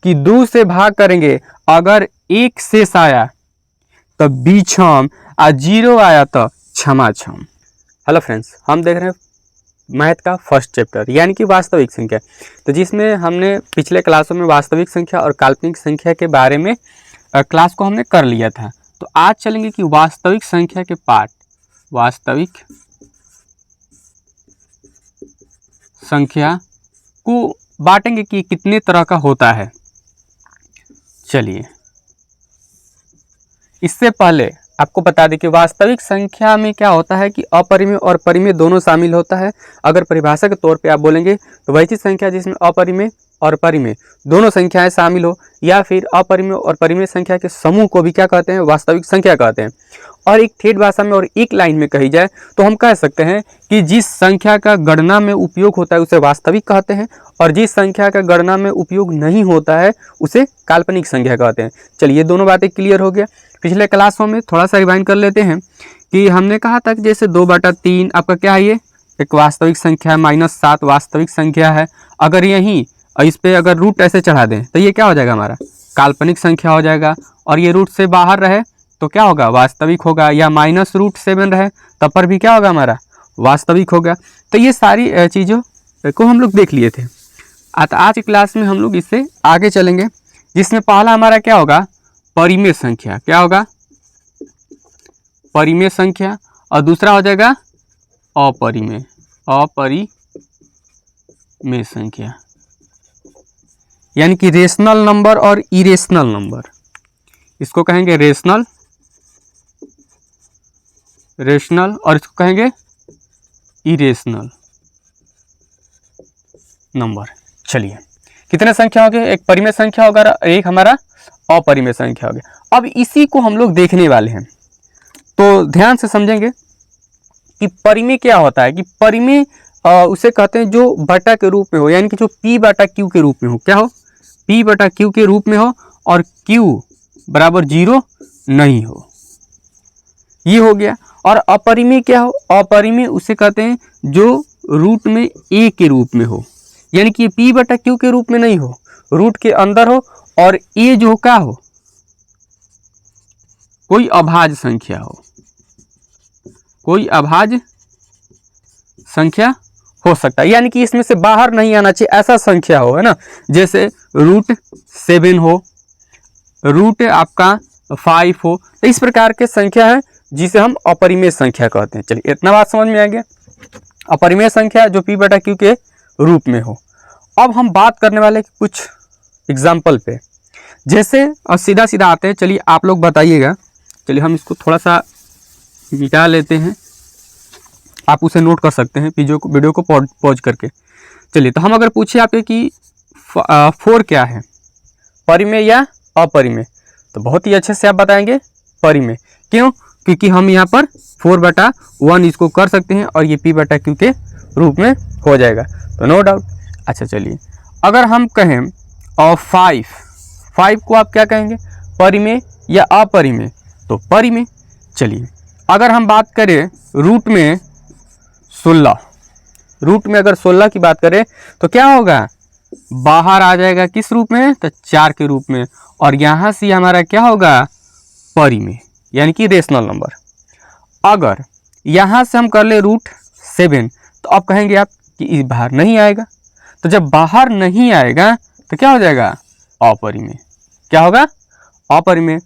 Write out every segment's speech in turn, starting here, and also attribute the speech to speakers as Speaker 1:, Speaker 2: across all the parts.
Speaker 1: कि 2 से भाग करेंगे, अगर 1 शेष आया तो बीछम और 0 आया तो क्षमा छम। हेलो फ्रेंड्स, हम देख रहे हैं मैथ का फर्स्ट चैप्टर यानी कि वास्तविक संख्या, तो जिसमें हमने पिछले क्लासों में वास्तविक संख्या और काल्पनिक संख्या के बारे में क्लास को हमने कर लिया था। तो आज चलेंगे कि वास्तविक संख्या के पार्ट, वास्तविक संख्या को बांटेंगे कि कितने तरह का होता है। चलिए, इससे पहले आपको बता दें कि वास्तविक संख्या में क्या होता है कि अपरिमेय और परिमेय दोनों शामिल होता है। अगर परिभाषा के तौर पे आप बोलेंगे तो वही चीज संख्या जिसमें अपरिमेय और परिमेय दोनों संख्याएं शामिल हो, या फिर अपरिमेय और परिमेय संख्या के समूह को भी क्या कहते हैं, वास्तविक संख्या कहते हैं। और एक ठेठ भाषा में और एक लाइन में कही जाए तो हम कह सकते हैं कि जिस संख्या का गणना में उपयोग होता है उसे वास्तविक कहते हैं, और जिस संख्या का गणना में उपयोग नहीं होता है उसे काल्पनिक संख्या कहते हैं। चलिए, दोनों बातें क्लियर हो गया। पिछले क्लासों में थोड़ा सा रिवाइंड कर लेते हैं कि हमने कहा था कि जैसे 2/3 आपका क्या है, ये एक वास्तविक संख्या है, -7 वास्तविक संख्या है। अगर यहीं इस पे अगर रूट ऐसे चढ़ा दें तो ये क्या हो जाएगा, हमारा काल्पनिक संख्या हो जाएगा। और ये रूट से बाहर रहे तो क्या होगा, वास्तविक होगा। या -√7 रहे तब पर भी क्या होगा, हमारा वास्तविक होगा। तो ये सारी चीज़ों को हम लोग देख लिए थे। आज की क्लास में हम लोग इससे आगे चलेंगे, जिसमें पहला हमारा क्या होगा, परिमेय संख्या। क्या होगा, परिमेय संख्या। और दूसरा हो जाएगा अपरिमेय संख्या, यानी कि रेशनल नंबर और इरेशनल नंबर। इसको कहेंगे रेशनल और इसको कहेंगे इरेशनल नंबर। चलिए, कितने संख्या हो गए, एक परिमेय संख्या होगा, एक हमारा अपरिमेय संख्या हो गया। अब इसी को हम लोग देखने वाले हैं, तो ध्यान से समझेंगे कि परिमेय क्या होता है। कि परिमेय उसे कहते हैं जो बटा के रूप में हो, यानी कि जो P/Q के रूप में हो। क्या हो, P/Q के रूप में हो और Q = 0 नहीं हो, ये हो गया। और अपरिमेय क्या हो, अपरिमेय उसे कहते हैं जो रूट में A के रूप में हो, यानी कि P/Q के रूप में नहीं हो, रूट के अंदर हो, और A जो क्या हो, कोई अभाज्य संख्या हो, कोई अभाज्य संख्या हो सकता है, यानी कि इसमें से बाहर नहीं आना चाहिए, ऐसा संख्या हो, है ना। जैसे √7 हो, रूट आपका 5 हो, तो इस प्रकार के संख्या है जिसे हम अपरिमेय संख्या कहते हैं। चलिए, इतना बात समझ में आ गया, अपरिमेय संख्या जो P/Q के रूप में हो। अब हम बात करने वाले कुछ एग्जाम्पल पे, जैसे और सीधा सीधा आते हैं। चलिए, आप लोग बताइएगा। चलिए, हम इसको थोड़ा सा मिटा लेते हैं, आप उसे नोट कर सकते हैं वीडियो को पॉज करके। चलिए, तो हम अगर पूछे आपके कि 4 क्या है, परिमेय या अपरिमेय, तो बहुत ही अच्छे से आप बताएंगे परिमेय। क्यों, क्योंकि हम यहाँ पर 4/1 इसको कर सकते हैं और ये P/Q के रूप में हो जाएगा, तो नो डाउट। अच्छा, चलिए, अगर हम कहें और 5 को आप क्या कहेंगे, परिमेय या अपरिमेय, तो परिमेय। चलिए, अगर हम बात करें रूट में 16, रूट में अगर 16 की बात करें तो क्या होगा, बाहर आ जाएगा किस रूप में, तो 4 के रूप में, और यहाँ से हमारा क्या होगा, परिमेय, यानी कि रेशनल नंबर। अगर यहाँ से हम कर ले √7 तो अब कहेंगे आप कि बाहर नहीं आएगा, तो जब बाहर नहीं आएगा तो क्या हो जाएगा, अपरिमेय। क्या होगा, अपरिमेय।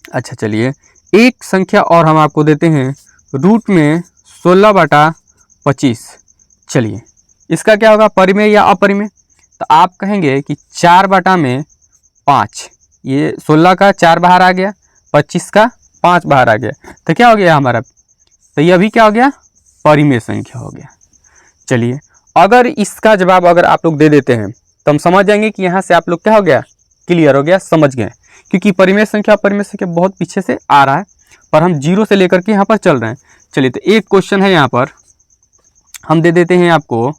Speaker 1: अच्छा, चलिए, एक संख्या और हम आपको देते हैं, रूट में 16/25। चलिए, इसका क्या होगा, परिमेय या अपरिमेय, तो आप कहेंगे कि 4/5, ये 16 का 4 बाहर आ गया, 25 का 5 बाहर आ गया, तो क्या हो गया हमारा, तो ये अभी क्या हो गया, परिमेय संख्या हो गया। चलिए, अगर इसका जवाब अगर आप लोग दे देते हैं तो हम समझ जाएंगे कि यहाँ से आप लोग क्या हो गया, क्लियर हो गया, समझ गए। क्योंकि परिमेय संख्या अपरिमेय संख्या बहुत पीछे से आ रहा है, पर हम 0 से लेकर के यहाँ पर चल रहे हैं। चलिए, तो एक क्वेश्चन है यहाँ पर, हम दे देते हैं आपको।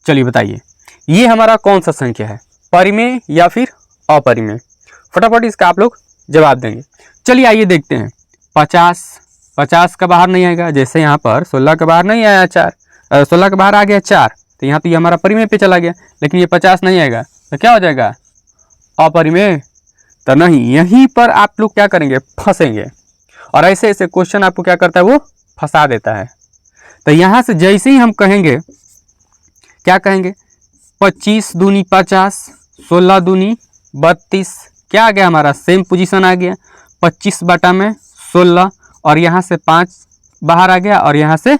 Speaker 1: चलिए, बताइए ये हमारा कौन सा संख्या है, परिमेय या फिर अपरिमेय। फटाफट इसका आप लोग जवाब देंगे। चलिए, आइए देखते हैं। 50 का बाहर नहीं आएगा, जैसे यहाँ पर 16 का बाहर नहीं आया, 16 का बाहर आ गया 4, तो यहाँ तो ये हमारा परिमेय पे चला गया, लेकिन ये 50 नहीं आएगा तो क्या हो जाएगा, अपरिमेय। तो नहीं, यहीं पर आप लोग क्या करेंगे, फंसेंगे। और ऐसे ऐसे क्वेश्चन आपको क्या करता है, वो फंसा देता है। तो यहाँ से जैसे ही हम कहेंगे, क्या कहेंगे, 25 दूनी 50, 16 दूनी 32, क्या आ गया हमारा, सेम पोजीशन आ गया, 25 बटा में 16, और यहाँ से 5 बाहर आ गया और यहाँ से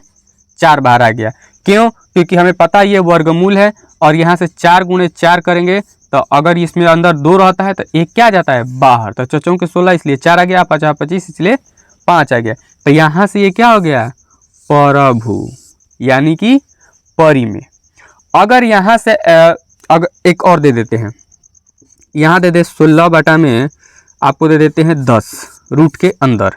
Speaker 1: 4 बाहर आ गया। क्यों, क्योंकि हमें पता ये वर्गमूल है, और यहाँ से 4 गुणे 4 करेंगे तो अगर इसमें अंदर 2 रहता है तो एक क्या जाता है, बाहर। तो 4 के 16 इसलिए 4 आ गया, 5 25 इसलिए 5 आ गया। तो यहाँ से ये क्या हो गया, परभु, यानी कि परिमेय। अगर यहाँ से अगर एक और दे देते हैं, यहाँ दे दे 16 बटा में आपको दे देते हैं 10 रूट के अंदर।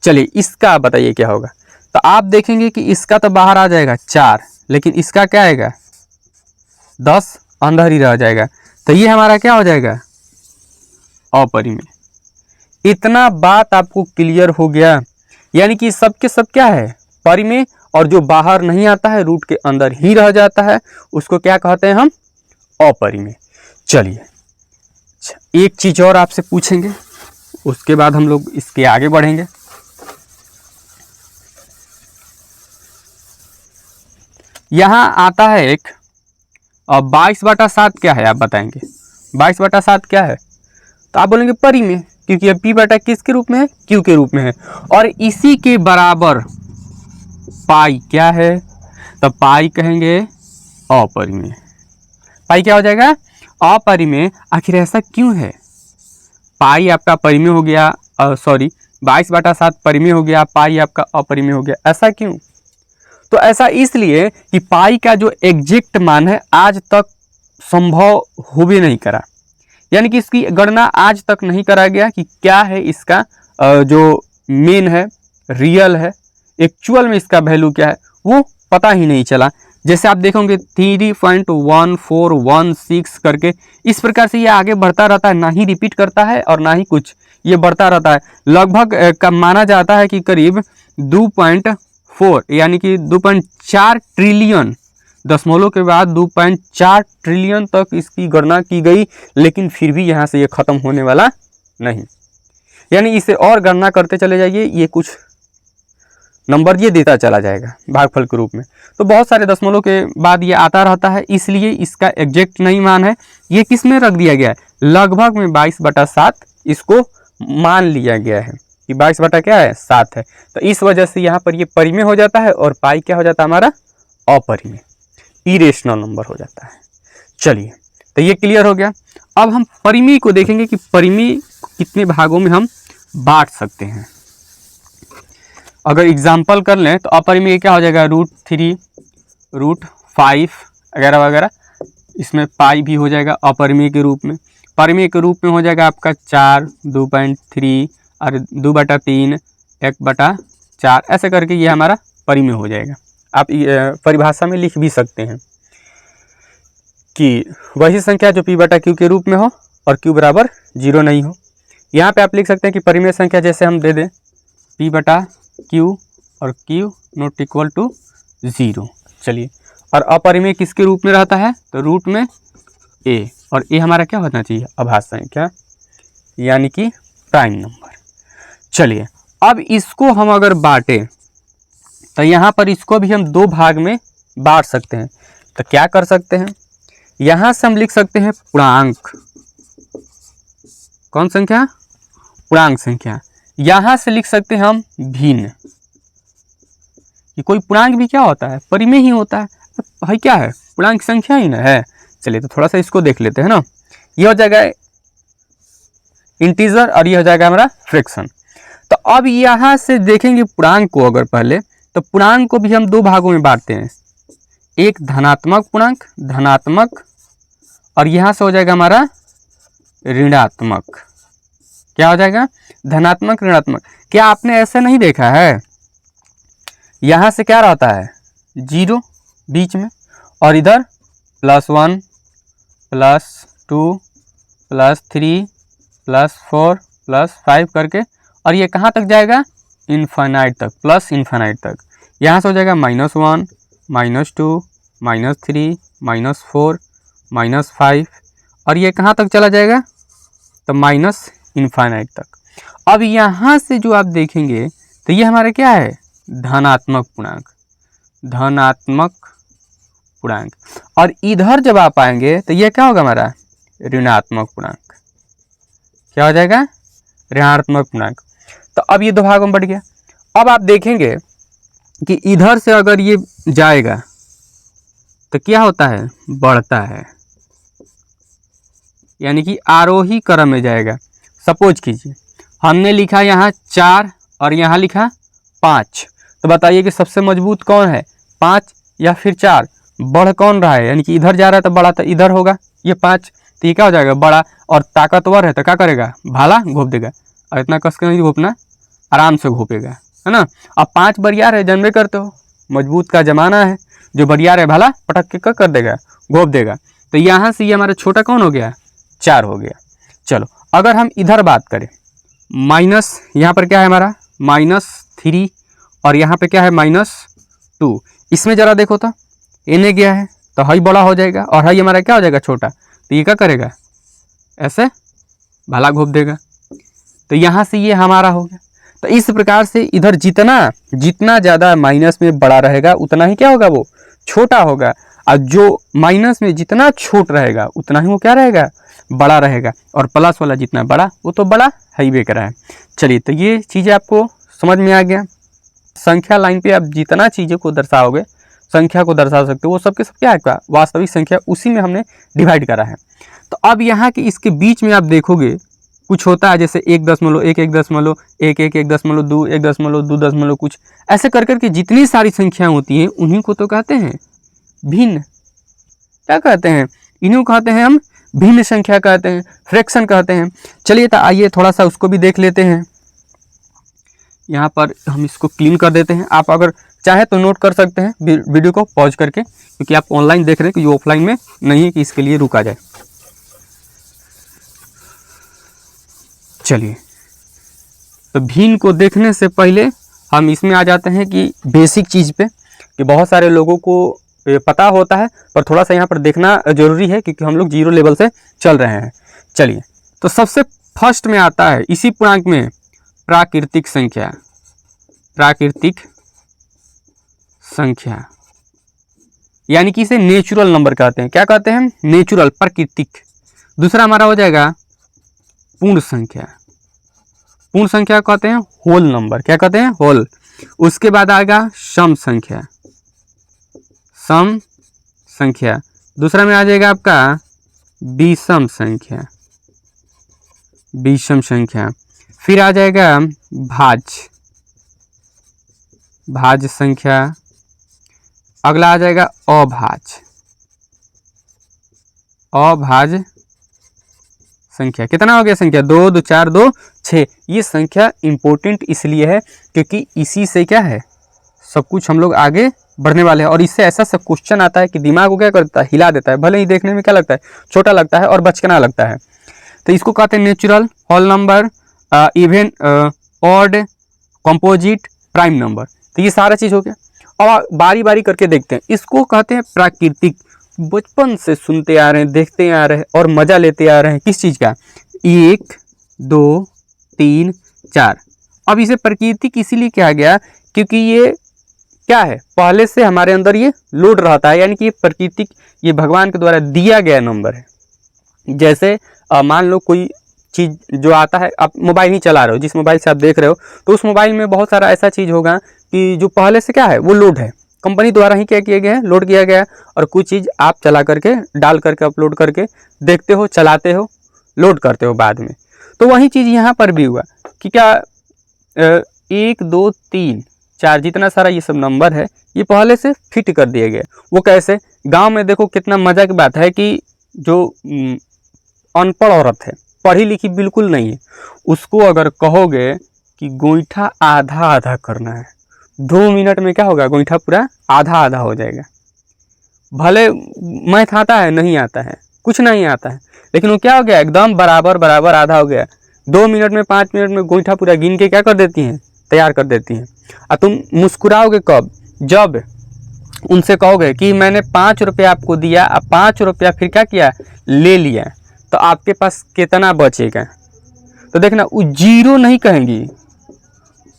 Speaker 1: चलिए इसका बताइए क्या होगा। तो आप देखेंगे कि इसका तो बाहर आ जाएगा 4, लेकिन इसका क्या आएगा, 10 अंदर ही रह जाएगा। तो ये हमारा क्या हो जाएगा, अपरिमेय। इतना बात आपको क्लियर हो गया, यानी कि सब के सब क्या है, परिमेय, और जो बाहर नहीं आता है, रूट के अंदर ही रह जाता है, उसको क्या कहते हैं हम, अपरिमेय। चलिए एक चीज और आपसे पूछेंगे, उसके बाद हम लोग इसके आगे बढ़ेंगे। यहाँ आता है एक 22/7 क्या है, आप बताएंगे 22/7 क्या है, तो आप बोलेंगे परिमेय, क्योंकि अब p बटा किसके रूप में है, q के रूप में है, और इसी के बराबर पाई क्या है, तो पाई कहेंगे अपरिमेय। पाई क्या हो जाएगा, अपरिमेय। आखिर ऐसा क्यों है, पाई आपका परिमेय हो गया, सॉरी 22/7 परिमेय हो गया, पाई आपका अपरिमेय हो गया, ऐसा क्यों। तो ऐसा इसलिए कि पाई का जो एग्जैक्ट मान है आज तक संभव हो भी नहीं करा, यानी कि इसकी गणना आज तक नहीं करा गया कि क्या है इसका जो मेन है, रियल है, एक्चुअल में इसका वैल्यू क्या है, वो पता ही नहीं चला। जैसे आप देखोगे 3.1416 करके इस प्रकार से ये आगे बढ़ता रहता है, ना ही रिपीट करता है और ना ही कुछ, ये बढ़ता रहता है। लगभग का माना जाता है कि करीब 2.4 यानी कि 2.4 ट्रिलियन, दशमलव के बाद 2.4 ट्रिलियन तक इसकी गणना की गई, लेकिन फिर भी यहाँ से ये ख़त्म होने वाला नहीं। यानी इसे और गणना करते चले जाइए, ये कुछ नंबर ये देता चला जाएगा भागफल के रूप में। तो बहुत सारे दशमलव के बाद ये आता रहता है, इसलिए इसका एग्जैक्ट नहीं मान है। ये किस में रख दिया गया है, लगभग में 22/7 इसको मान लिया गया है कि 22 बटा क्या है, 7 है। तो इस वजह से यहाँ पर ये परिमेय हो जाता है और पाई क्या हो जाता है हमारा, अपरिमेय, इरेशनल नंबर हो जाता है। चलिए तो ये क्लियर हो गया। अब हम परिमेय को देखेंगे कि परिमेय कितने भागों में हम बांट सकते हैं। अगर एग्जाम्पल कर लें तो अपरिमेय क्या हो जाएगा, √3, √5 वगैरह वगैरह, इसमें पाई भी हो जाएगा अपरिमेय के रूप में। परिमेय के रूप में हो जाएगा आपका 4, 2.3 और 2/3, 1/4, ऐसे करके ये हमारा परिमेय हो जाएगा। आप परिभाषा में लिख भी सकते हैं कि वही संख्या जो p बटा q के रूप में हो और q बराबर 0 नहीं हो। यहाँ पे आप लिख सकते हैं कि परिमेय संख्या जैसे हम दे दें p बटा q और q नॉट इक्वल टू 0। चलिए, और अपरिमेय किसके रूप में रहता है, तो रूट में a, और a हमारा क्या होना चाहिए, अभाज्य संख्या यानी कि प्राइम नंबर। चलिए अब इसको हम अगर बांटें तो यहाँ पर इसको भी हम 2 भाग में बांट सकते हैं। तो क्या कर सकते हैं, यहाँ से हम लिख सकते हैं पूर्णांक, कौन संख्या, पूर्णांक संख्या। यहाँ से लिख सकते हैं हम भिन्न, कि कोई पूर्णांक भी क्या होता है, परिमेय ही होता है। भाई क्या है, पूर्णांक संख्या ही ना है। चलिए तो थोड़ा सा इसको देख लेते हैं ना, ये हो जाएगा इंटीजर और ये हो जाएगा हमारा फ्रैक्शन। तो अब यहाँ से देखेंगे पूर्णांक को, अगर पहले तो पूर्णांक को भी हम 2 भागों में बांटते हैं, एक धनात्मक पूर्णांक, धनात्मक, और यहाँ से हो जाएगा हमारा ऋणात्मक। क्या हो जाएगा, धनात्मक ऋणात्मक। क्या आपने ऐसे नहीं देखा है, यहाँ से क्या रहता है 0 बीच में, और इधर +1 +2 +3 +4 +5 करके, और ये कहाँ तक जाएगा, इन्फाइनाइट तक, प्लस इन्फाइनाइट तक। यहाँ से हो जाएगा -1 -2 -3, -4, -5 और ये कहाँ तक चला जाएगा, तो माइनस इनफाइनाइट तक। अब यहाँ से जो आप देखेंगे तो ये हमारा क्या है, धनात्मक पूर्णांक, धनात्मक पूर्णांक। और इधर जब आप आएंगे तो ये क्या होगा हमारा, ऋणात्मक पूर्णांक। क्या हो जाएगा, ऋणात्मक पूर्णांक। तो अब ये दो भागों में बढ़ गया। अब आप देखेंगे कि इधर से अगर ये जाएगा तो क्या होता है, बढ़ता है, यानी कि आरोही क्रम में जाएगा। सपोज कीजिए हमने लिखा यहाँ 4 और यहाँ लिखा 5, तो बताइए कि सबसे मजबूत कौन है, 5 या फिर 4? बढ़ कौन रहा है, यानी कि इधर जा रहा है तो बड़ा तो इधर होगा, ये 5, तो ये क्या हो जाएगा, बड़ा। और ताकतवर है तो क्या करेगा, भाला घोप देगा। और इतना कस के नहीं घोपना, आराम से घोपेगा, है ना। अब 5 बरियार है, जानबे करते हो, मजबूत का जमाना है, जो बरियार है भाला पटक के क्या कर देगा, घोप देगा। तो यहाँ से ये हमारा छोटा कौन हो गया, 4 हो गया। चलो अगर हम इधर बात करें, माइनस, यहाँ पर क्या है हमारा -3 और यहाँ पे क्या है -2, इसमें ज़रा देखो तो इन्हें गया है तो हाई बड़ा हो जाएगा और हाई हमारा क्या हो जाएगा, छोटा। तो ये क्या करेगा, ऐसे भाला घोप देगा। तो यहाँ से ये हमारा हो गया। तो इस प्रकार से इधर जितना ज़्यादा माइनस में बड़ा रहेगा उतना ही क्या होगा, वो छोटा होगा। और जो माइनस में जितना छोट रहेगा उतना ही वो क्या रहेगा, बड़ा रहेगा। और प्लस वाला जितना बड़ा वो तो बड़ा है ही बेकर है। चलिए, तो ये चीज़ें आपको समझ में आ गया। संख्या लाइन पे आप जितना चीज़ों को दर्शाओगे, संख्या को दर्शा सकते हो, वो सबके सब क्या है, वास्तविक संख्या, उसी में हमने डिवाइड करा है। तो अब यहाँ के इसके बीच में आप देखोगे कुछ होता है, जैसे 1.1, 1.1, 1.2, 1.2 कुछ ऐसे कर करके जितनी सारी संख्याएं होती हैं उन्हीं को तो कहते हैं भिन्न। क्या कहते हैं, इन्हीं को कहते हैं हम भिन्न संख्या कहते हैं, फ्रैक्शन कहते हैं। चलिए तो आइए थोड़ा सा उसको भी देख लेते हैं। यहाँ पर हम इसको क्लीन कर देते हैं। आप अगर चाहे तो नोट कर सकते हैं वीडियो को पॉज करके, क्योंकि आप ऑनलाइन देख रहे हैं कि ये ऑफलाइन में नहीं है कि इसके लिए रुका जाए। चलिए, तो भिन्न को देखने से पहले हम इसमें आ जाते हैं कि बेसिक चीज़ पे, कि बहुत सारे लोगों को पता होता है पर थोड़ा सा यहाँ पर देखना जरूरी है क्योंकि हम लोग 0 लेवल से चल रहे हैं। चलिए, तो सबसे फर्स्ट में आता है इसी पूर्णांक में प्राकृतिक संख्या। प्राकृतिक संख्या यानी कि इसे नेचुरल नंबर कहते हैं। क्या कहते हैं, नेचुरल, प्राकृतिक। दूसरा हमारा हो जाएगा पूर्ण संख्या। पूर्ण संख्या कहते हैं होल नंबर। क्या कहते हैं, होल। उसके बाद आएगा सम संख्या। सम संख्या। दूसरा में आ जाएगा आपका विषम संख्या। विषम संख्या। फिर आ जाएगा भाज्य। भाज्य संख्या। अगला आ जाएगा अभाज्य। अभाज्य संख्या। कितना हो गया संख्या, 2, 2, 4, 2, 6। ये संख्या इंपॉर्टेंट इसलिए है क्योंकि इसी से क्या है, सब कुछ हम लोग आगे बढ़ने वाले हैं। और इससे ऐसा सब क्वेश्चन आता है कि दिमाग को क्या करता है, हिला देता है। भले ही देखने में क्या लगता है, छोटा लगता है और बचकाना लगता है। तो इसको कहते हैं natural, whole number, even, odd, composite, prime number. तो ये सारा चीज़ हो गया। अब बारी बारी करके देखते हैं। इसको कहते हैं प्राकृतिक। बचपन से सुनते आ रहे हैं, देखते आ रहे हैं और मज़ा लेते आ रहे हैं किस चीज़ का, 1, 2, 3, 4। अब इसे प्राकृतिक इसीलिए कहा गया क्योंकि ये क्या है, पहले से हमारे अंदर ये लोड रहता है, यानी कि ये प्राकृतिक, ये भगवान के द्वारा दिया गया नंबर है। जैसे मान लो कोई चीज़ जो आता है, आप मोबाइल ही चला रहे हो, जिस मोबाइल से आप देख रहे हो, तो उस मोबाइल में बहुत सारा ऐसा चीज़ होगा कि जो पहले से क्या है, वो लोड है, कंपनी द्वारा ही क्या किया गया है, लोड किया गया है। और कुछ चीज़ आप चला करके, डाल करके, अपलोड करके देखते हो, चलाते हो, लोड करते हो बाद में। तो वही चीज़ यहाँ पर भी हुआ कि क्या 1, 2, 3, 4 जितना सारा ये सब नंबर है, ये पहले से फिट कर दिए गए। वो कैसे, गांव में देखो कितना मज़ा की बात है कि जो अनपढ़ औरत है, पढ़ी लिखी बिल्कुल नहीं है, उसको अगर कहोगे कि गोईठा आधा आधा करना है, 2 मिनट में क्या होगा, गोईठा पूरा आधा आधा हो जाएगा। भले मैथ आता है, नहीं आता है, कुछ नहीं आता है, लेकिन वो क्या हो गया, एकदम बराबर बराबर आधा हो गया। 2 मिनट में, 5 मिनट में गोईठा पूरा गिन के क्या कर देती हैं, तैयार कर देती हैं। और तुम मुस्कुराओगे कब, जब उनसे कहोगे कि मैंने 5 रुपया आपको दिया, अब 5 रुपया फिर क्या किया, ले लिया, तो आपके पास कितना बचेगा। तो देखना वो जीरो नहीं कहेंगी,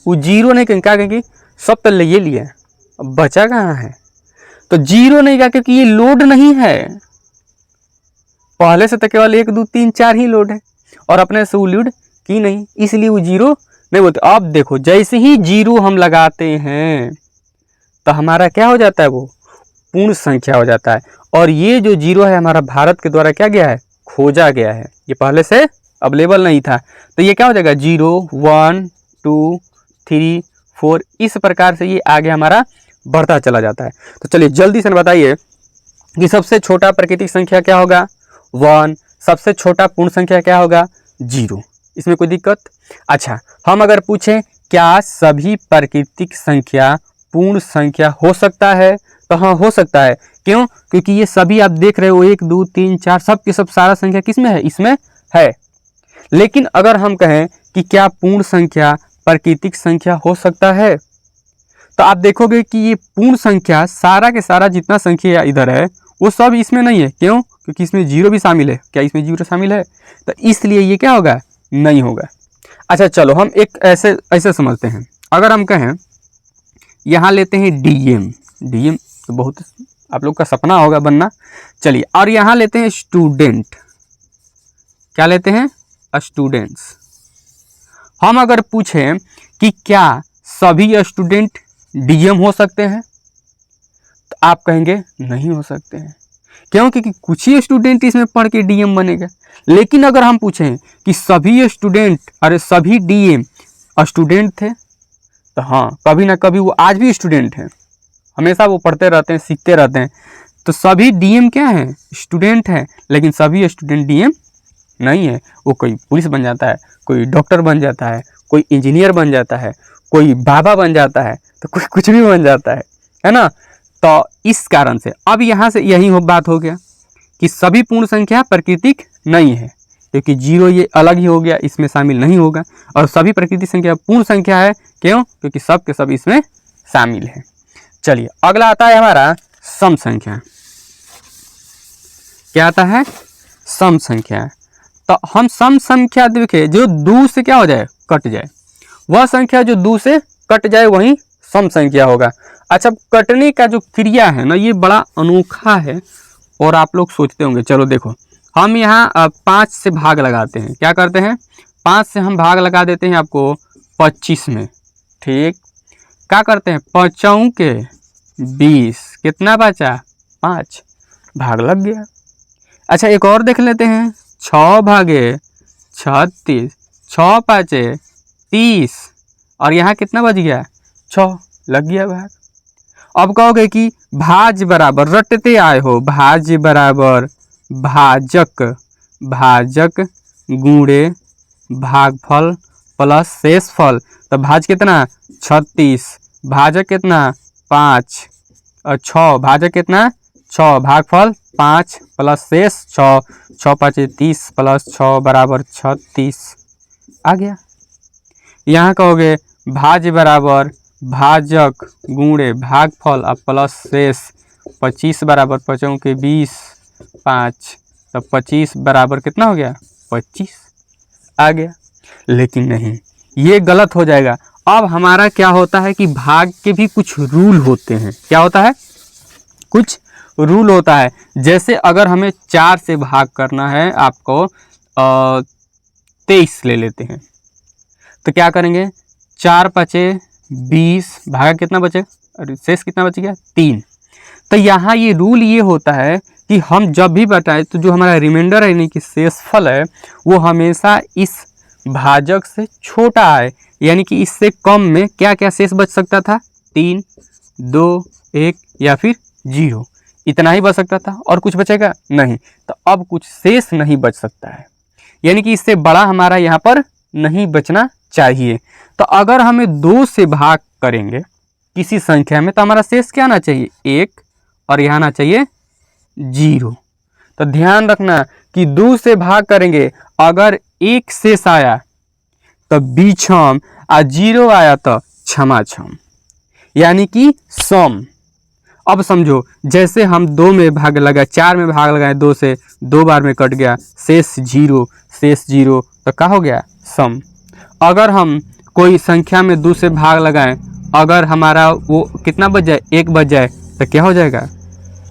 Speaker 1: वो जीरो नहीं कहेंगे, क्या कहेंगी, सब तो ले लिया, अब बचा कहाँ है। तो जीरो नहीं कहा क्योंकि ये लोड नहीं है, पहले से तो केवल 1 2 3 4 ही लोड है और अपने से वो लोड की नहीं, इसलिए वो जीरो नहीं बोलते। अब देखो जैसे ही जीरो हम लगाते हैं तो हमारा क्या हो जाता है, वो पूर्ण संख्या हो जाता है। और ये जो जीरो है हमारा भारत के द्वारा क्या गया है, खोजा गया है, ये पहले से अवेलेबल नहीं था। तो ये क्या हो जाएगा 0 1 2 3 4, इस प्रकार से ये आगे हमारा बढ़ता चला जाता है। तो चलिए जल्दी से बताइए कि सबसे छोटा प्राकृतिक संख्या क्या होगा, 1। सबसे छोटा पूर्ण संख्या क्या होगा, 0। इसमें कोई दिक्कत। अच्छा, हम अगर पूछें क्या सभी प्राकृतिक संख्या पूर्ण संख्या हो सकता है, तो हाँ हो सकता है। क्यों, क्योंकि ये सभी आप देख रहे हो 1 2 3 4 सब के सब सारा संख्या किसमें है, इसमें है। लेकिन अगर हम कहें कि क्या पूर्ण संख्या प्राकृतिक संख्या हो सकता है, तो आप देखोगे कि ये पूर्ण संख्या सारा के सारा जितना संख्या इधर है वो सब इसमें नहीं है। क्यों, क्योंकि इसमें जीरो भी शामिल है। क्या इसमें जीरो शामिल है, तो इसलिए ये क्या होगा, नहीं होगा। अच्छा चलो हम एक ऐसे समझते हैं, अगर हम कहें यहाँ लेते हैं डीएम, डीएम तो बहुत आप लोग का सपना होगा बनना। चलिए, और यहाँ लेते हैं स्टूडेंट, क्या लेते हैं, स्टूडेंट्स। हम अगर पूछें कि क्या सभी स्टूडेंट डीएम हो सकते हैं, तो आप कहेंगे नहीं हो सकते हैं। क्यों, क्योंकि कुछ ही स्टूडेंट इसमें पढ़ के डीएम बनेगा। लेकिन अगर हम पूछें कि सभी स्टूडेंट, अरे सभी डीएम स्टूडेंट थे, तो हाँ कभी ना कभी वो आज भी स्टूडेंट हैं, हमेशा वो पढ़ते रहते हैं, सीखते रहते हैं। तो सभी डीएम क्या हैं, स्टूडेंट हैं। लेकिन सभी स्टूडेंट डीएम नहीं है। वो कोई पुलिस बन जाता है, कोई डॉक्टर बन जाता है, कोई इंजीनियर बन जाता है, कोई बाबा बन जाता है, तो कोई कुछ भी बन जाता है ना। तो इस कारण से अब यहाँ से यही बात हो गया कि सभी पूर्ण संख्या प्राकृतिक नहीं है, क्योंकि जीरो ये अलग ही हो गया, इसमें शामिल नहीं होगा। और सभी प्राकृतिक संख्या पूर्ण संख्या है, क्यों, क्योंकि सब के सब इसमें शामिल है। चलिए अगला आता है हमारा सम संख्या। क्या आता है, सम संख्या। तो हम सम संख्या देखें जो 2 से क्या हो जाए, कट जाए, वह संख्या जो 2 से कट जाए वही सम संख्या होगा। अच्छा, कटने का जो क्रिया है ना, ये बड़ा अनोखा है और आप लोग सोचते होंगे। चलो देखो, हम यहाँ 5 से भाग लगाते हैं। क्या करते हैं, 5 से हम भाग लगा देते हैं आपको 25 में। ठीक, क्या करते हैं, 5 के 20, कितना बचा, 5, भाग लग गया। अच्छा एक और देख लेते हैं, 6 भागे 36, 6 5 30, और यहाँ कितना बच गया, 6, लग गया भाग। अब कहोगे कि भाज बराबर, रटते आए हो, भाज बराबर भाजक, भाजक गुणे भागफल प्लस शेषफल। तो भाज कितना 36, भाजक कितना 5, और 6, भाजक कितना 6, भागफल 5 प्लस शेष 6, 6 5 30 प्लस 6 बराबर 36 आ गया। यहाँ कहोगे भाज बराबर भाजक गुणे भागफल और प्लस शेष 25 बराबर 5 के 20 5, तो 25 बराबर कितना हो गया, 25 आ गया। लेकिन नहीं, ये गलत हो जाएगा। अब हमारा क्या होता है कि भाग के भी कुछ रूल होते हैं। क्या होता है, कुछ रूल होता है। जैसे अगर हमें 4 से भाग करना है, आपको 23 ले लेते हैं, तो क्या करेंगे, 4 5 20, भागा कितना बचे, शेष कितना बच गया, 3। तो यहाँ ये रूल ये होता है कि हम जब भी बताएं तो जो हमारा रिमाइंडर है, यानी कि शेषफल है, वो हमेशा इस भाजक से छोटा है, यानी कि इससे कम में क्या क्या शेष बच सकता था, 3 2 1 या फिर 0, इतना ही बच सकता था, और कुछ बचेगा नहीं। तो अब कुछ शेष नहीं बच सकता है, यानी कि इससे बड़ा हमारा यहाँ पर नहीं बचना चाहिए। तो अगर हमें 2 से भाग करेंगे किसी संख्या में, तो हमारा शेष क्या आना चाहिए, 1, और यहाँ आना चाहिए 0। तो ध्यान रखना कि 2 से भाग करेंगे, अगर 1 शेष आया तो बीछम, और 0 आया तो क्षमाक्षम, यानी कि सम। अब समझो, जैसे हम 2 में भाग लगाए, 4 में भाग लगाए 2 से, 2 बार में कट गया, शेष 0, शेष 0, तो क्या हो गया? सम। अगर हम कोई संख्या में 2 से भाग लगाएं, अगर हमारा वो कितना बच जाए? 1 बच जाए, तो क्या हो जाएगा?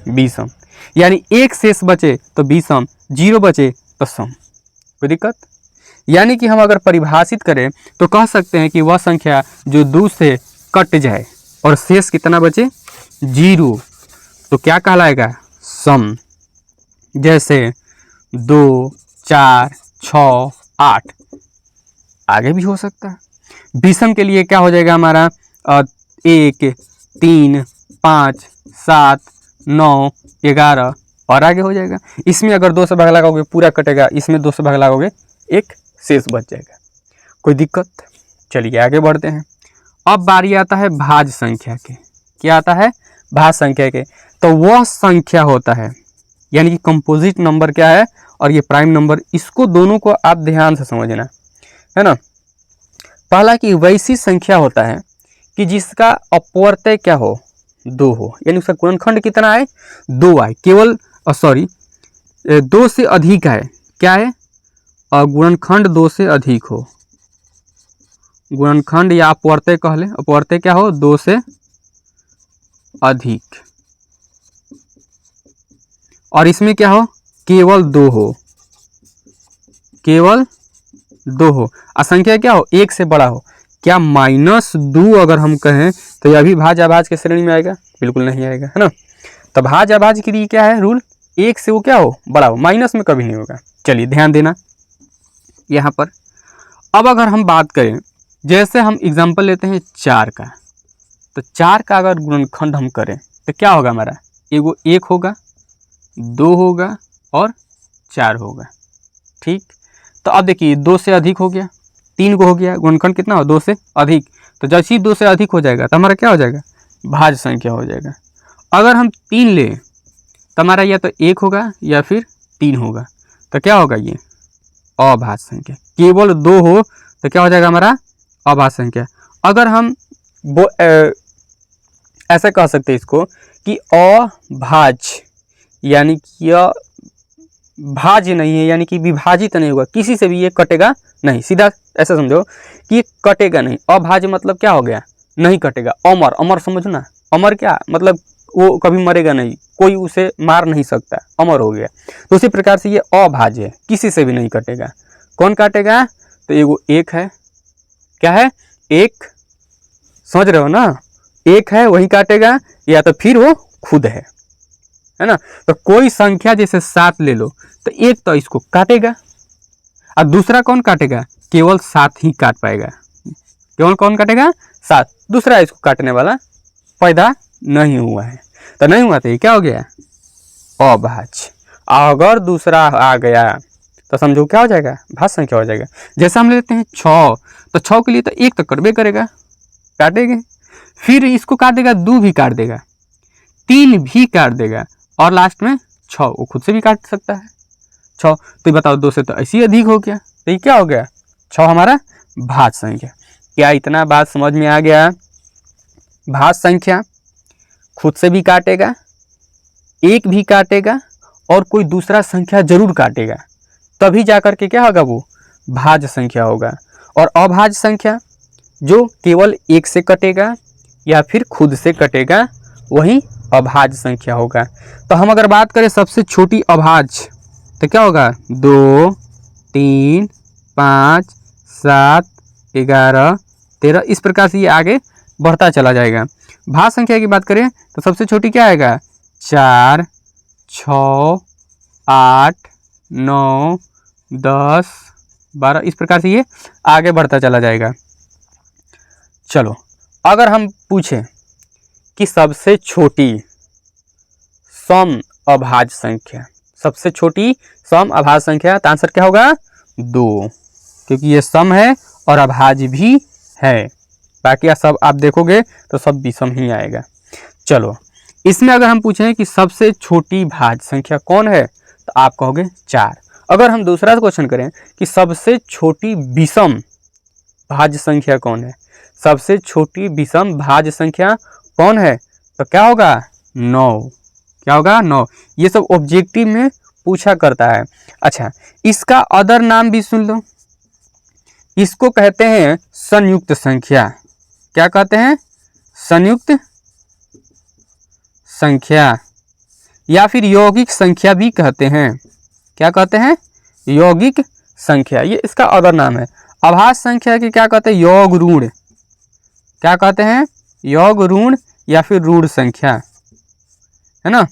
Speaker 1: विषम। यानी 1 शेष बचे तो विषम, 0 बचे तो सम। कोई दिक्कत? यानी कि हम अगर परिभाषित करें तो कह सकते हैं कि वह संख्या जो 2 से कट जाए और शेष कितना बचे? 0, तो क्या कहलाएगा? सम। जैसे 2, 4, 6, 8, आगे भी हो सकता है। विषम के लिए क्या हो जाएगा हमारा? 1, 3, 5, 7, 9, 11 और आगे हो जाएगा। इसमें अगर 2 से भाग लगाओगे पूरा कटेगा, इसमें 2 से भाग लगाओगे 1 शेष बच जाएगा। कोई दिक्कत? चलिए आगे बढ़ते हैं। अब बारी आता है भाज्य संख्या के। क्या आता है? भाज्य संख्या के। तो वह संख्या होता है, यानी कि कंपोजिट नंबर क्या है और ये प्राइम नंबर, इसको दोनों को आप ध्यान से समझना है ना। पहला कि वैसी संख्या होता है कि जिसका अपवर्तय क्या हो? 2 हो, यानी उसका गुणनखंड कितना आए? 2 आए। केवल 2 से अधिक है। क्या है? गुणनखंड 2 से अधिक हो। गुणनखंड या अपवर्तय कह ले, अपवर्तय क्या हो? 2 से अधिक। और इसमें क्या हो? केवल 2 हो, केवल 2 हो। असंख्या क्या हो? 1 से बड़ा हो। क्या -2 अगर हम कहें तो यह भी भाज्य अभाज्य के श्रेणी में आएगा? बिल्कुल नहीं आएगा, है ना। तो भाज्य अभाज्य के लिए क्या है रूल? 1 से वो क्या हो? बड़ा हो, माइनस में कभी नहीं होगा। चलिए ध्यान देना यहाँ पर। अब अगर हम बात करें, जैसे हम एग्जाम्पल लेते हैं 4 का, तो 4 का अगर गुणनखंड हम करें तो क्या होगा हमारा? एगो 1 होगा, 2 होगा और 4 होगा। ठीक, तो अब देखिए 2 से अधिक हो गया, 3 को हो गया, गुणनखंड कितना हो? 2 से अधिक। तो जैसे ही 2 से अधिक हो जाएगा तो हमारा क्या हो जाएगा? भाज्य संख्या हो जाएगा। अगर हम 3 लें तो हमारा या तो 1 होगा या फिर 3 होगा, तो क्या होगा? ये अभाज्य संख्या। केवल 2 हो तो क्या हो जाएगा हमारा? अभाज्य संख्या। अगर हम ऐसा कह सकते हैं इसको कि अभाज्य, यानी कि यह भाज्य नहीं है, यानी कि विभाजित नहीं होगा, किसी से भी ये कटेगा नहीं। सीधा ऐसा समझो कि ये कटेगा नहीं। अभाज्य मतलब क्या हो गया? नहीं कटेगा। अमर, अमर समझो ना। अमर क्या मतलब? वो कभी मरेगा नहीं, कोई उसे मार नहीं सकता, अमर हो गया। तो उसी प्रकार से ये अभाज्य है, किसी से भी नहीं कटेगा। कौन काटेगा? तो एगो 1 है। क्या है? 1, समझ रहे हो ना? 1 है वही काटेगा, या तो फिर वो खुद है ना। तो कोई संख्या जैसे 7 ले लो, तो 1 तो इसको काटेगा और दूसरा कौन काटेगा? केवल 7 ही काट पाएगा। केवल कौन काटेगा? 7। दूसरा इसको काटने वाला पैदा नहीं हुआ है। तो नहीं हुआ तो ये क्या हो गया? अभाज्य। अगर दूसरा आ गया तो समझो क्या हो जाएगा? भाज्य संख्या हो जाएगा। जैसे हम लेते हैं 6, तो 6 के लिए तो 1 तो कटबे करेगा, काटेंगे, फिर इसको काट देगा, 2 भी काट देगा, 3 भी काट देगा और लास्ट में 6 वो खुद से भी काट सकता है। 6 तो बताओ 2 से तो ऐसे ही अधिक हो गया, तो ये क्या हो गया? 6 हमारा भाज्य संख्या। क्या इतना बात समझ में आ गया? भाज्य संख्या खुद से भी काटेगा, 1 भी काटेगा और कोई दूसरा संख्या जरूर काटेगा, तभी जाकर के क्या होगा? वो भाज्य संख्या होगा। और अभाज्य संख्या जो केवल 1 से कटेगा या फिर खुद से कटेगा, वही अभाज्य संख्या होगा। तो हम अगर बात करें सबसे छोटी अभाज्य, तो क्या होगा? 2, 3, 5, 7, 11, 13, इस प्रकार से ये आगे बढ़ता चला जाएगा। भाज्य संख्या की बात करें तो सबसे छोटी क्या आएगा? 4, 6, 8, 9, 10, 12, इस प्रकार से ये आगे बढ़ता चला जाएगा। चलो अगर हम पूछें कि सबसे छोटी सम अभाज्य संख्या, सबसे छोटी सम अभाज्य संख्या, तो आंसर क्या होगा? 2, क्योंकि ये सम है और अभाज्य भी है। बाकी सब आप देखोगे तो सब विषम ही आएगा। चलो इसमें अगर हम पूछें कि सबसे छोटी भाज्य संख्या कौन है, तो आप कहोगे 4। अगर हम दूसरा क्वेश्चन करें कि सबसे छोटी विषम भाज्य संख्या कौन है, सबसे छोटी विषम भाज्य संख्या कौन है, तो क्या होगा? 9, क्या होगा 9। ये सब ऑब्जेक्टिव में पूछा करता है। अच्छा, इसका अदर नाम भी सुन लो, इसको कहते हैं संयुक्त संख्या। क्या कहते हैं? संयुक्त संख्या या फिर यौगिक संख्या भी कहते हैं। क्या कहते हैं? यौगिक संख्या, ये इसका अदर नाम है। अभाज्य संख्या के क्या कहते हैं? योग ऋण। क्या कहते हैं? योग ऋण या फिर ऋण संख्या, है ना।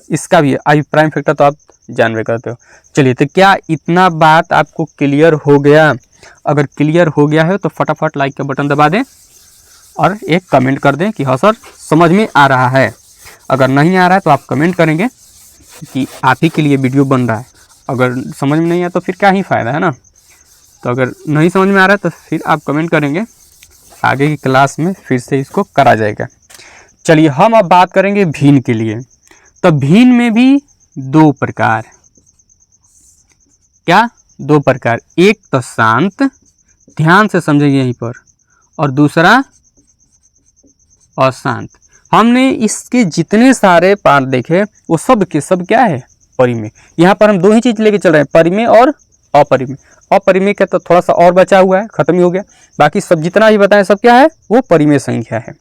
Speaker 1: इसका भी आई प्राइम फैक्टर तो आप जानबे करते हो। चलिए, तो क्या इतना बात आपको क्लियर हो गया? अगर क्लियर हो गया है तो फटाफट लाइक का बटन दबा दें और एक कमेंट कर दें कि हाँ सर समझ में आ रहा है। अगर नहीं आ रहा है तो आप कमेंट करेंगे कि आप ही के लिए वीडियो बन रहा है। अगर समझ में नहीं आया तो फिर क्या ही फ़ायदा, है ना। तो अगर नहीं समझ में आ रहा है तो फिर आप कमेंट करेंगे, आगे की क्लास में फिर से इसको करा जाएगा। चलिए, हम अब बात करेंगे भिन्न के लिए। तो भिन्न में भी 2 प्रकार, क्या 2 प्रकार, एक तो शांत, ध्यान से समझेंगे यहीं पर, और दूसरा अशांत। हमने इसके जितने सारे पार्ट देखे वो सब के सब क्या है? परिमेय। यहाँ पर हम 2 ही चीज़ लेके चल रहे हैं, परिमेय और अपरिमेय। अपरिमेय का तो थोड़ा सा और बचा हुआ है, खत्म ही हो गया। बाकी सब जितना भी बताएं सब क्या है? वो परिमेय संख्या है।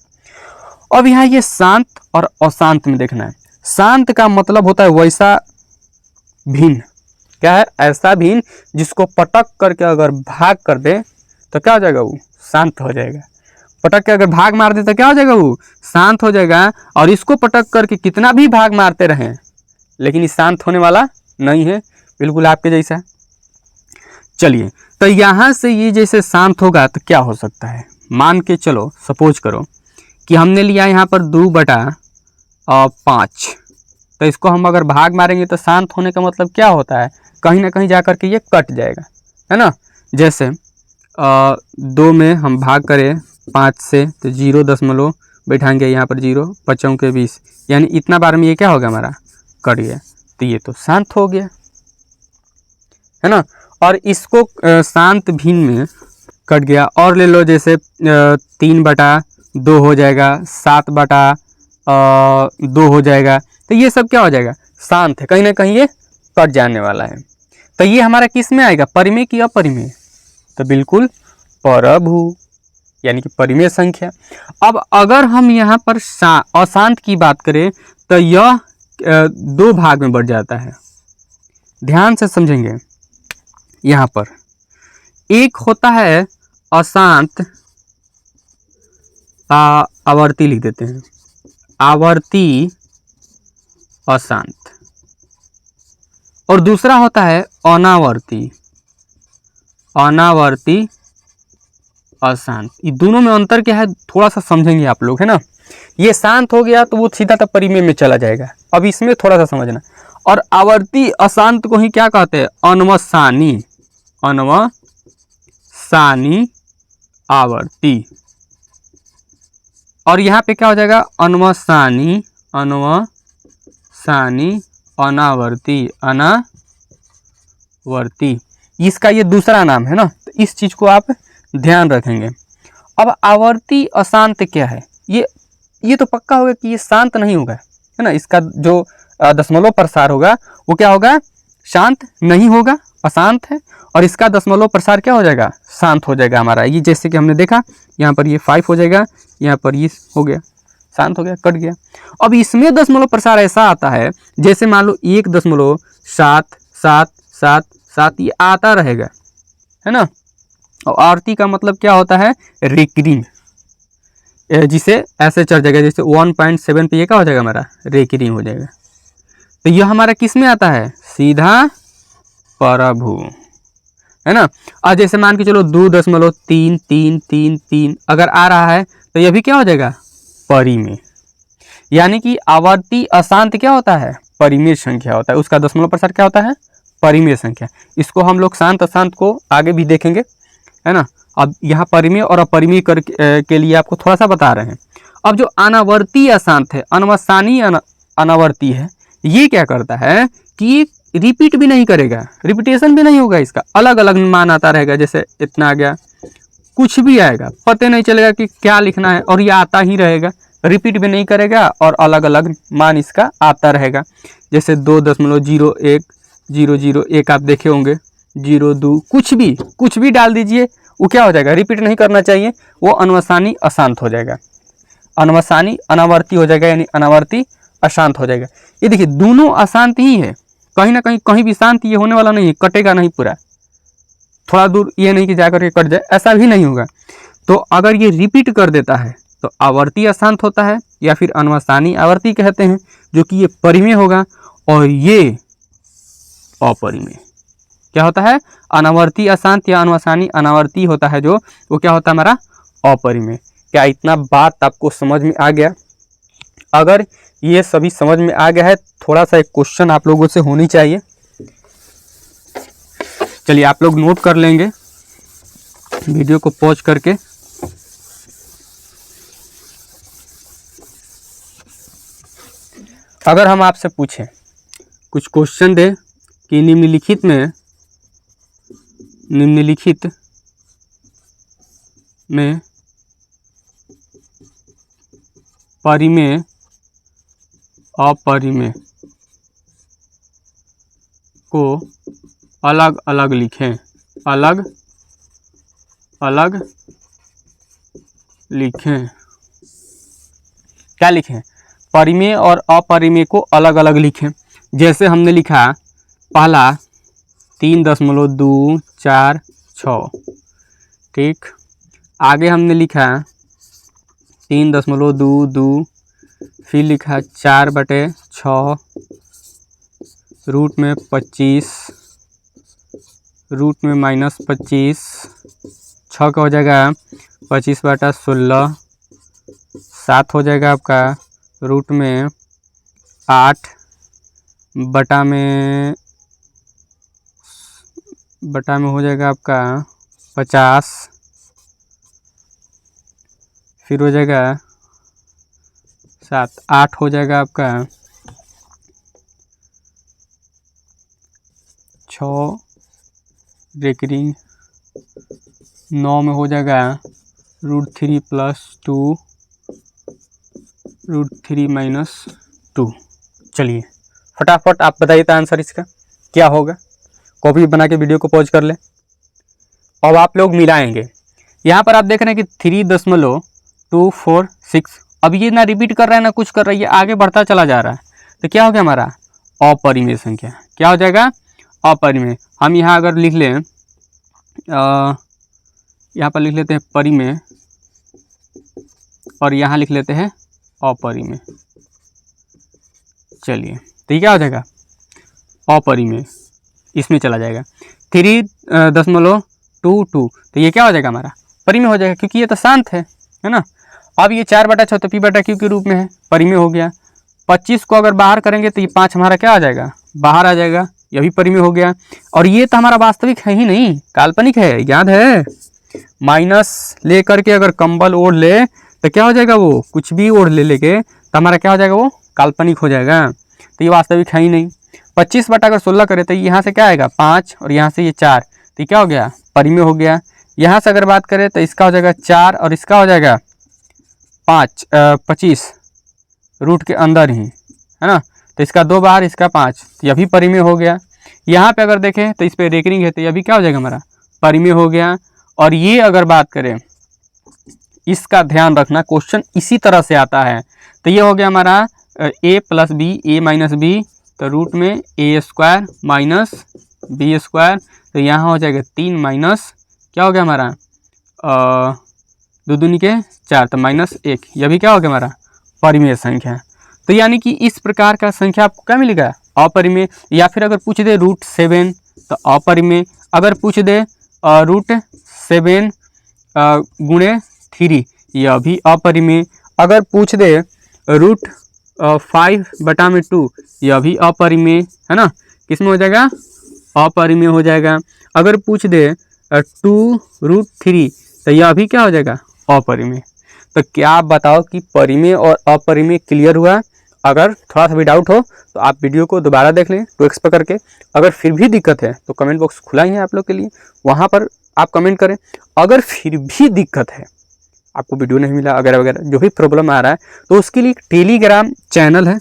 Speaker 1: अब यहाँ ये शांत और अशांत में देखना है। शांत का मतलब होता है वैसा भिन्न, क्या है? ऐसा भिन्न जिसको पटक करके अगर भाग कर दे तो क्या हो जाएगा? वो शांत हो जाएगा। पटक के अगर भाग मार दे तो क्या हो जाएगा? वो शांत हो जाएगा। और इसको पटक करके कितना भी भाग मारते रहें लेकिन ये शांत होने वाला नहीं है, बिल्कुल आपके जैसा। चलिए, तो यहाँ से ये जैसे शांत होगा तो क्या हो सकता है? मान के चलो, सपोज करो कि हमने लिया यहाँ पर 2/5, तो इसको हम अगर भाग मारेंगे तो शांत होने का मतलब क्या होता है? कहीं ना कहीं जा कर के ये कट जाएगा, है ना। जैसे 2 में हम भाग करें 5 से तो 0 बैठाएंगे यहाँ पर 0, 5 के 20, यानी इतना बार में ये क्या होगा? हमारा कट गया। तो ये तो शांत हो गया, है ना। और इसको शांत भिन्न में कट गया। और ले लो, जैसे 3/2 हो जाएगा, 7/2 हो जाएगा। तो ये सब क्या हो जाएगा? शांत है, कहीं ना कहीं ये कट जाने वाला है। तो ये हमारा किस में आएगा? परिमेय की अपरिमेय? तो बिल्कुल परभु, यानी कि परिमेय संख्या। अब अगर हम यहाँ पर अशांत की बात करें तो यह 2 भाग में बढ़ जाता है। ध्यान से समझेंगे, यहाँ पर एक होता है अशांत, आवर्ती लिख देते हैं, आवर्ती अशांत, और दूसरा होता है अनावर्ती, अनावर्ती अशांत। ये दोनों में अंतर क्या है थोड़ा सा समझेंगे आप लोग, है ना। ये शांत हो गया तो वो सीधा तक परिमेय में चला जाएगा। अब इसमें थोड़ा सा समझना। और आवर्ती अशांत को ही क्या कहते हैं? अनवसानी, अनवसानी आवर्ती। और यहाँ पे क्या हो जाएगा? अनवसानी, अनवसानी अनावर्ती, अनावर्ती। इसका ये दूसरा नाम है ना, तो इस चीज को आप ध्यान रखेंगे। अब आवर्ती अशांत क्या है? ये तो पक्का होगा कि ये शांत नहीं होगा, है ना। इसका जो दशमलव प्रसार होगा वो क्या होगा? शांत नहीं होगा, अशांत है। और इसका दशमलव प्रसार क्या हो जाएगा? शांत हो जाएगा हमारा। ये जैसे कि हमने देखा यहाँ पर ये 5 हो जाएगा, यहाँ पर ये हो गया, शांत हो गया, कट गया। अब इसमें दशमलव प्रसार ऐसा आता है जैसे मान लो 1.77777 ये आता रहेगा, है ना। और आवर्ती का मतलब क्या होता है? रिकरिंग, जिसे ऐसे चढ़ जाएगा जैसे 1.7 पे ये क्या हो जाएगा? हमारा रिकरिंग हो जाएगा। तो यह हमारा किस में आता है? सीधा परभु, है ना। और जैसे मान के चलो 2.33333 अगर आ रहा है तो यह भी क्या हो जाएगा? परिमेय। यानी कि आवर्ती अशांत क्या होता है? परिमेय संख्या होता है। उसका दशमलव प्रसार क्या होता है? परिमेय संख्या। इसको हम लोग शांत अशांत को आगे भी देखेंगे, है ना। अब यहाँ परिमेय और अपरिमेय के लिए आपको थोड़ा सा बता रहे हैं। अब जो अनावर्ती अशांत है, अनवसानी अनावर्ती है, ये क्या करता है कि रिपीट भी नहीं करेगा, रिपीटेशन भी नहीं होगा, इसका अलग अलग मान आता रहेगा। जैसे इतना आ गया, कुछ भी आएगा, पता नहीं चलेगा कि क्या लिखना है, और ये आता ही रहेगा। रिपीट भी नहीं करेगा और अलग अलग मान इसका आता रहेगा। जैसे 2.0010001 आप देखे होंगे, 02 कुछ भी डाल दीजिए, वो क्या हो जाएगा, रिपीट नहीं करना चाहिए, वो अनवसानी अशांत हो जाएगा, अनवसानी अनावर्ती हो जाएगा, यानी अनावर्ती अशांत हो जाएगा। ये देखिए दोनों अशांत ही है, कहीं ना कहीं भी शांत ये होने वाला नहीं है, कटेगा नहीं पूरा, थोड़ा दूर ये नहीं कि जाकर के कट जाए, ऐसा भी नहीं होगा। तो अगर ये रिपीट कर देता है तो आवर्ती अशांत होता है, या फिर अनवसानी आवर्ती कहते हैं, जो कि ये परिमेय होगा। और ये अपरिमेय क्या होता है, अनावर्ती अशांत या अनवसानी अनावर्ती होता है, जो वो क्या होता है हमारा अपरिमेय। क्या इतना बात आपको समझ में आ गया? अगर ये सभी समझ में आ गया है, थोड़ा सा एक क्वेश्चन आप लोगों से होनी चाहिए। चलिए आप लोग नोट कर लेंगे वीडियो को पॉज करके। अगर हम आपसे पूछें, कुछ क्वेश्चन दे कि निम्नलिखित में परिमेय अपरिमेय को अलग अलग लिखें, अलग अलग लिखें, क्या लिखें, परिमेय और अपरिमेय को अलग अलग लिखें। जैसे हमने लिखा पहला 3.246, ठीक, आगे हमने लिखा 3.22, फिर लिखा 4/6, रूट में 25, रूट में -25, 6 का हो जाएगा 25/16, 7 हो जाएगा आपका रूट में 8, बटा में हो जाएगा आपका 50, फिर हो जाएगा 7, 8 हो जाएगा आपका 6 रेकरिंग, 9 में हो जाएगा √3 + 2, √3 - 2। चलिए फटाफट आप बताइए तो आंसर इसका क्या होगा। कॉपी बना के वीडियो को पॉज कर ले। अब आप लोग मिलाएंगे, यहाँ पर आप देख रहे हैं कि 3.246, अब ये ना रिपीट कर रहा है ना कुछ कर रहा है, ये आगे बढ़ता चला जा रहा है, तो क्या हो गया हमारा अपरिमेय संख्या। क्या हो जाएगा, अपरिमेय। हम यहाँ अगर लिख लें, यहाँ पर लिख लेते हैं परिमेय और यहाँ लिख लेते हैं अपरिमेय। चलिए तो ये क्या हो जाएगा, अपरिमेय, इसमें चला जाएगा 3.22, तो ये क्या हो जाएगा हमारा परिमेय हो जाएगा, क्योंकि ये तो शांत है ना। अब ये 4/6 तो p/q के रूप में है, परिमेय हो गया। 25 को अगर बाहर करेंगे तो ये 5 हमारा क्या आ जाएगा, बाहर आ जाएगा, यह भी परिमेय हो गया। और ये तो हमारा वास्तविक है ही नहीं, काल्पनिक है, याद है, माइनस ले करके अगर कंबल ओढ़ ले तो क्या हो जाएगा, वो कुछ भी ओढ़ ले लेके तो हमारा क्या हो जाएगा, वो काल्पनिक हो जाएगा, तो ये वास्तविक है ही नहीं। 25 बटा अगर 16 करे तो यहाँ से क्या आएगा 5 और यहाँ से ये 4, तो क्या हो गया, परिमेय हो गया। यहाँ से अगर बात करें तो इसका हो जाएगा 4 और इसका हो जाएगा 25 रूट के अंदर ही है ना, तो इसका 2 बाहर, इसका 5, तो यह भी परिमेय हो गया। यहाँ पे अगर देखें तो इस पर रेकरिंग है, तो यह भी क्या हो जाएगा हमारा परिमेय हो गया। और ये अगर बात करें, इसका ध्यान रखना, क्वेश्चन इसी तरह से आता है, तो ये हो गया हमारा a + b, a - b, तो रूट में a² - b², तो यहाँ हो जाएगा 3 माइनस क्या हो गया हमारा 2 दूनी के 4, तो -1, यह भी क्या हो गया हमारा परिमेय संख्या। तो यानी कि इस प्रकार का संख्या आपको क्या मिलेगा, अपरिमेय। या फिर अगर पूछ दे √7 तो अपरिमेय, अगर पूछ दे √7 × 3 यह भी अपरिमेय, अगर पूछ दे √5/2 यह भी अपरिमेय है ना, किसमें हो जाएगा, अपरिमेय हो जाएगा। अगर पूछ दे 2√3 तो यह भी क्या हो जाएगा, अपरिमेय। तो क्या आप बताओ कि परिमेय और अपरिमेय क्लियर हुआ। अगर थोड़ा सा भी डाउट हो तो आप वीडियो को दोबारा देख लें 2x पर करके। अगर फिर भी दिक्कत है तो कमेंट बॉक्स खुला ही है आप लोग के लिए, वहाँ पर आप कमेंट करें। अगर फिर भी दिक्कत है, आपको वीडियो नहीं मिला वगैरह वगैरह, जो भी प्रॉब्लम आ रहा है, तो उसके लिए एक टेलीग्राम चैनल है।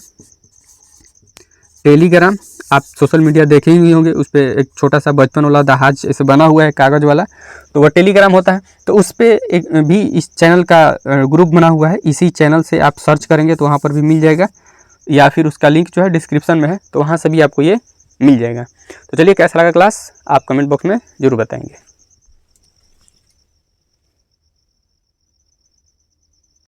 Speaker 1: टेलीग्राम आप सोशल मीडिया देखे ही होंगे, उस पर एक छोटा सा बचपन वाला जहाज ऐसे बना हुआ है कागज़ वाला, तो वह टेलीग्राम होता है। तो उस पर एक भी इस चैनल का ग्रुप बना हुआ है, इसी चैनल से आप सर्च करेंगे तो वहाँ पर भी मिल जाएगा, या फिर उसका लिंक जो है डिस्क्रिप्शन में है, तो वहाँ से भी आपको ये मिल जाएगा। तो चलिए कैसा लगा क्लास आप कमेंट बॉक्स में ज़रूर बताएंगे।